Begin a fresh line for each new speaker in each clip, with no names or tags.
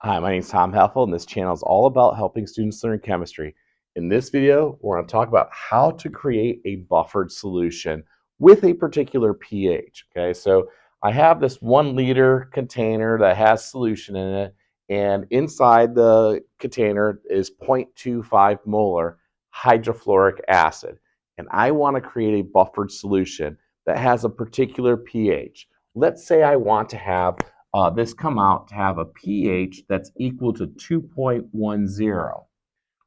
Hi, my name is Tom Heffel, and this channel is all about helping students learn chemistry. In this video, we're going to talk about how to create a buffered solution with a particular pH. Okay, so I have this 1 liter container that has solution in it, and inside the container is 0.25 molar hydrofluoric acid. And I want to create a buffered solution that has a particular pH. Let's say I want to have this come out to have a pH that's equal to 2.10.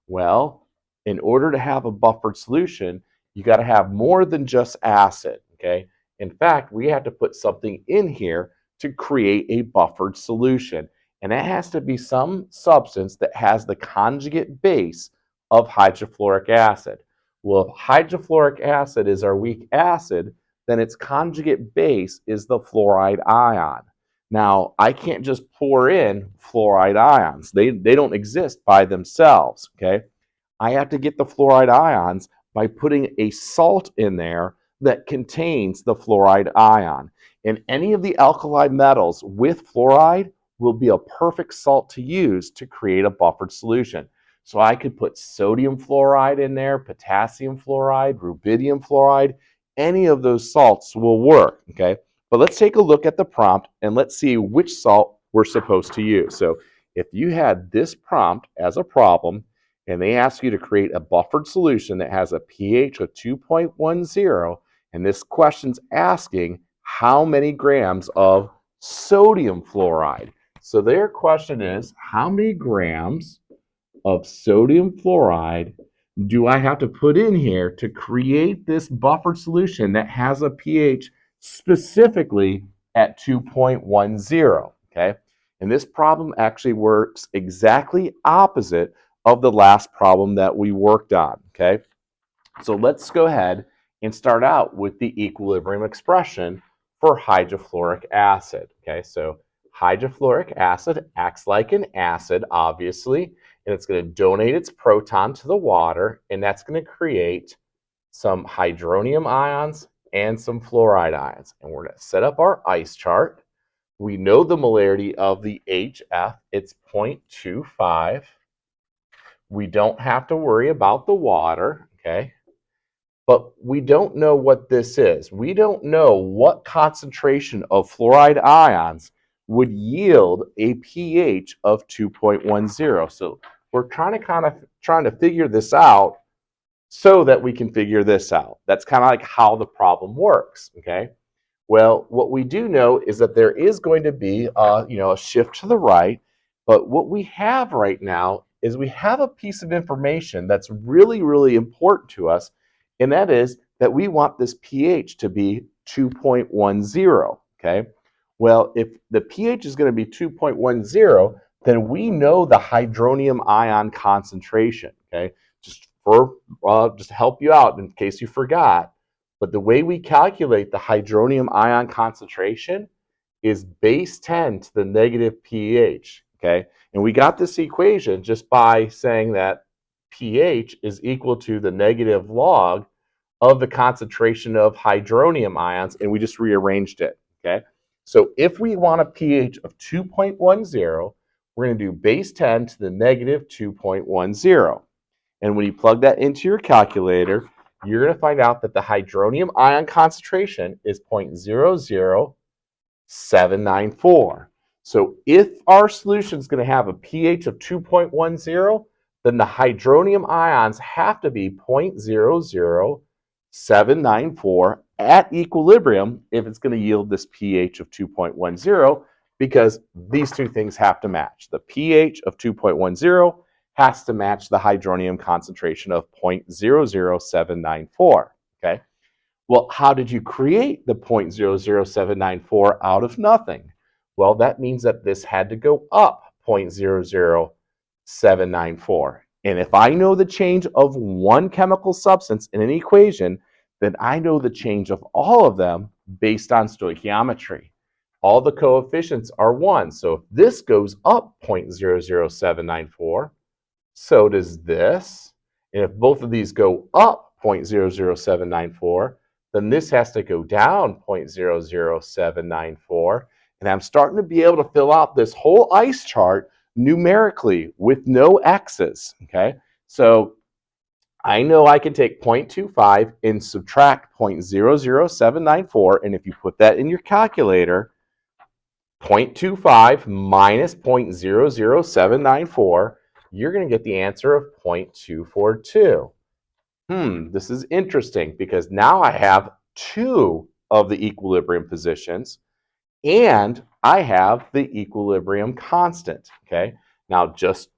Well, in order to have a buffered solution, you got to have more than just acid, okay? In fact, we have to put something in here to create a buffered solution. And it has to be some substance that has the conjugate base of hydrofluoric acid. Well, if hydrofluoric acid is our weak acid, then its conjugate base is the fluoride ion. Now, I can't just pour in fluoride ions. They don't exist by themselves, okay? I have to get the fluoride ions by putting a salt in there that contains the fluoride ion. And any of the alkali metals with fluoride will be a perfect salt to use to create a buffered solution. So I could put sodium fluoride in there, potassium fluoride, rubidium fluoride, any of those salts will work, okay? But let's take a look at the prompt and let's see which salt we're supposed to use. So if you had this prompt as a problem and they ask you to create a buffered solution that has a pH of 2.10, and this question's asking how many grams of sodium fluoride. So their question is, how many grams of sodium fluoride do I have to put in here to create this buffered solution that has a pH specifically at 2.10, okay? And this problem actually works exactly opposite of the last problem that we worked on, okay? So let's go ahead and start out with the equilibrium expression for hydrofluoric acid, okay? So hydrofluoric acid acts like an acid, obviously, and it's going to donate its proton to the water, and that's going to create some hydronium ions and some fluoride ions. And we're going to set up our ice chart. We know the molarity of the HF, it's 0.25. We don't have to worry about the water, okay? But we don't know what this is. We don't know what concentration of fluoride ions would yield a pH of 2.10. So we're trying to figure this out so that we can figure this out. That's kind of like how the problem works, okay? Well, what we do know is that there is going to be a shift to the right, but what we have right now is we have a piece of information that's really, really important to us, and that is that we want this pH to be 2.10, okay? Well, if the pH is going to be 2.10, then we know the hydronium ion concentration, okay? Just to help you out in case you forgot, but the way we calculate the hydronium ion concentration is base 10 to the negative pH, okay? And we got this equation just by saying that pH is equal to the negative log of the concentration of hydronium ions, and we just rearranged it, okay? So if we want a pH of 2.10, we're going to do base 10 to the negative 2.10. And when you plug that into your calculator, you're going to find out that the hydronium ion concentration is 0.00794. So if our solution is going to have a pH of 2.10, then the hydronium ions have to be 0.00794 at equilibrium if it's going to yield this pH of 2.10, because these two things have to match. The pH of 2.10 has to match the hydronium concentration of 0.00794, okay? Well, how did you create the 0.00794 out of nothing? Well, that means that this had to go up 0.00794. And if I know the change of one chemical substance in an equation, then I know the change of all of them based on stoichiometry. All the coefficients are 1. So if this goes up 0.00794, so does this. And if both of these go up 0.00794, then this has to go down 0.00794. And I'm starting to be able to fill out this whole ice chart numerically with no x's, okay? So I know I can take 0.25 and subtract 0.00794, and if you put that in your calculator, 0.25 minus 0.00794, you're going to get the answer of 0.242. This is interesting because now I have two of the equilibrium positions and I have the equilibrium constant, okay? Now, just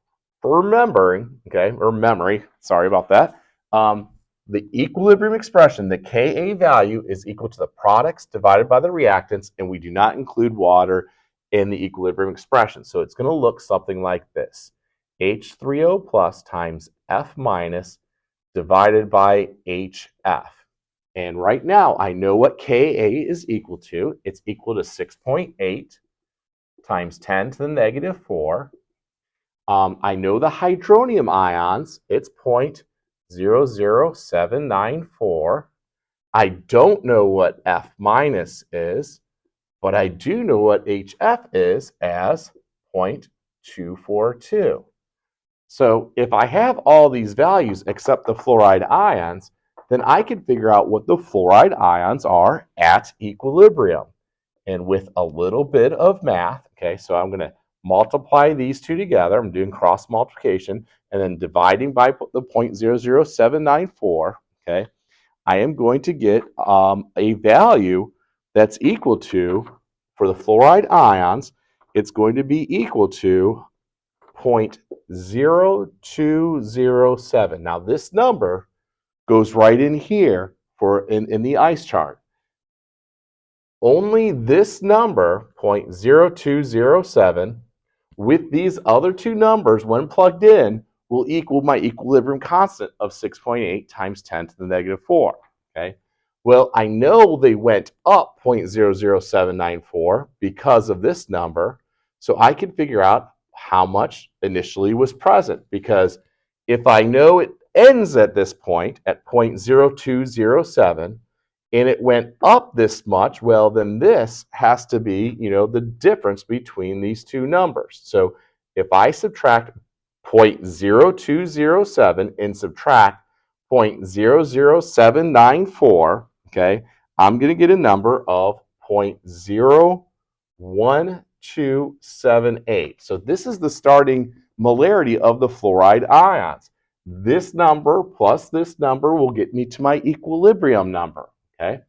for remembering, okay, or memory, sorry about that, the equilibrium expression, the Ka value is equal to the products divided by the reactants, and we do not include water in the equilibrium expression. So it's going to look something like this. H3O plus times F minus divided by HF. And right now, I know what Ka is equal to. It's equal to 6.8 times 10 to the negative 4. I know the hydronium ions. It's 0.00794. I don't know what F minus is, but I do know what HF is as 0.242. So if I have all these values except the fluoride ions, then I can figure out what the fluoride ions are at equilibrium. And with a little bit of math, okay, so I'm going to multiply these two together. I'm doing cross multiplication and then dividing by the 0.00794, okay, I am going to get a value that's equal to, for the fluoride ions, it's going to be equal to 0.0207. Now this number goes right in here in the ice chart. Only this number, 0.0207, with these other two numbers, when plugged in, will equal my equilibrium constant of 6.8 times 10 to the negative 4. Okay? Well, I know they went up 0.00794 because of this number, so I can figure out how much initially was present, because if I know it ends at this point at 0.0207 and it went up this much, well, then this has to be, the difference between these two numbers. So if I subtract 0.0207 and subtract 0.00794, okay, I'm going to get a number of 0.01278. So this is the starting molarity of the fluoride ions. This number plus this number will get me to my equilibrium number. Okay?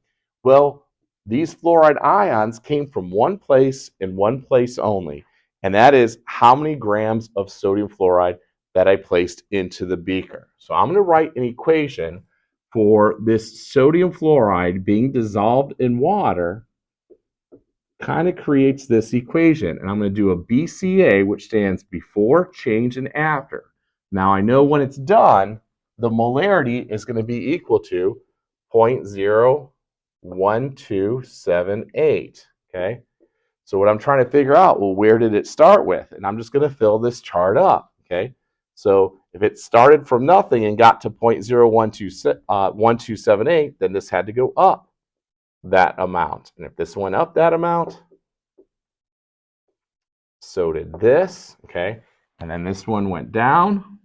Well, these fluoride ions came from one place and one place only, and that is how many grams of sodium fluoride that I placed into the beaker. So I'm going to write an equation for this sodium fluoride being dissolved in water, kind of creates this equation. And I'm going to do a BCA, which stands before, change, and after. Now I know when it's done, the molarity is going to be equal to 0.01278, okay? So what I'm trying to figure out, well, where did it start with? And I'm just going to fill this chart up, okay? So if it started from nothing and got to 0.01278, then this had to go up that amount. And if this went up that amount, so did this, okay? And then this one went down.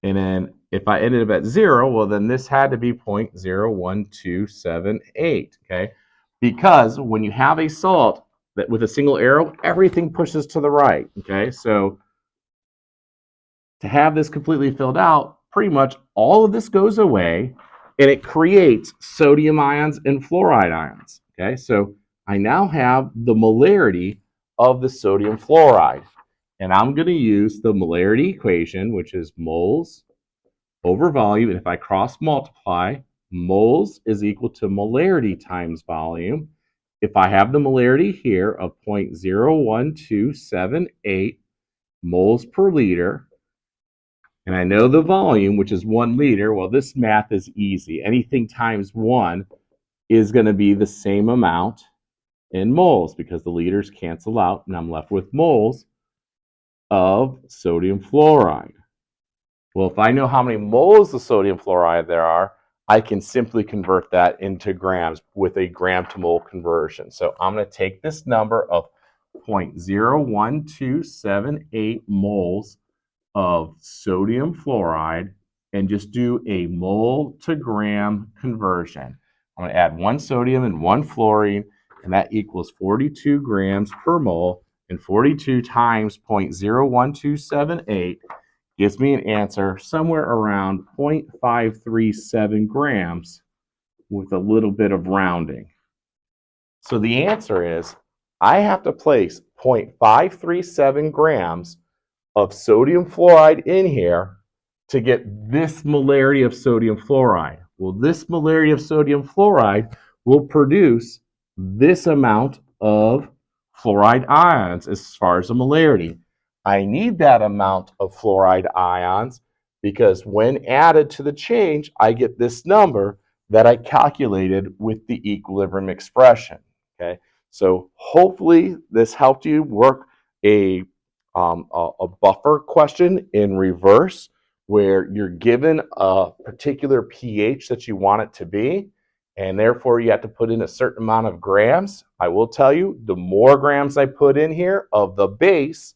And then if I ended up at 0, well, then this had to be 0.01278, okay? Because when you have a salt that with a single arrow, everything pushes to the right, okay? So to have this completely filled out, pretty much all of this goes away, and it creates sodium ions and fluoride ions, okay? So I now have the molarity of the sodium fluoride. And I'm going to use the molarity equation, which is moles over volume. And if I cross multiply, moles is equal to molarity times volume. If I have the molarity here of 0.01278 moles per liter, and I know the volume, which is 1 liter, well, this math is easy. Anything times 1 is going to be the same amount in moles because the liters cancel out, and I'm left with moles of sodium fluoride. Well, if I know how many moles of sodium fluoride there are, I can simply convert that into grams with a gram to mole conversion. So I'm going to take this number of 0.01278 moles of sodium fluoride and just do a mole to gram conversion. I'm going to add 1 sodium and 1 fluorine, and that equals 42 grams per mole, and 42 times 0.01278 gives me an answer somewhere around 0.537 grams with a little bit of rounding. So the answer is I have to place 0.537 grams of sodium fluoride in here to get this molarity of sodium fluoride. Well, this molarity of sodium fluoride will produce this amount of fluoride ions as far as the molarity. I need that amount of fluoride ions because when added to the change, I get this number that I calculated with the equilibrium expression. Okay, so hopefully this helped you work a buffer question in reverse where you're given a particular pH that you want it to be, and therefore you have to put in a certain amount of grams. I will tell you, the more grams I put in here of the base,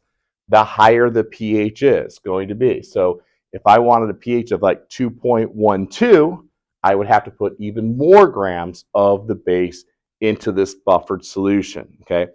the higher the pH is going to be. So if I wanted a pH of like 2.12, I would have to put even more grams of the base into this buffered solution, okay?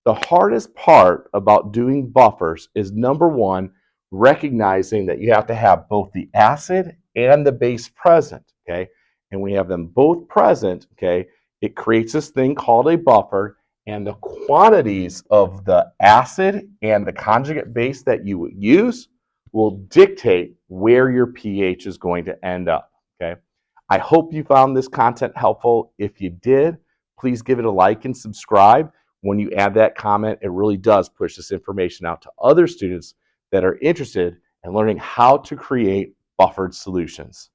The hardest part about doing buffers is, number one, recognizing that you have to have both the acid and the base present, okay? And when you have them both present, okay, it creates this thing called a buffer, and the quantities of the acid and the conjugate base that you use will dictate where your pH is going to end up, okay? I hope you found this content helpful. If you did, please give it a like and subscribe. When you add that comment, it really does push this information out to other students that are interested in learning how to create buffered solutions.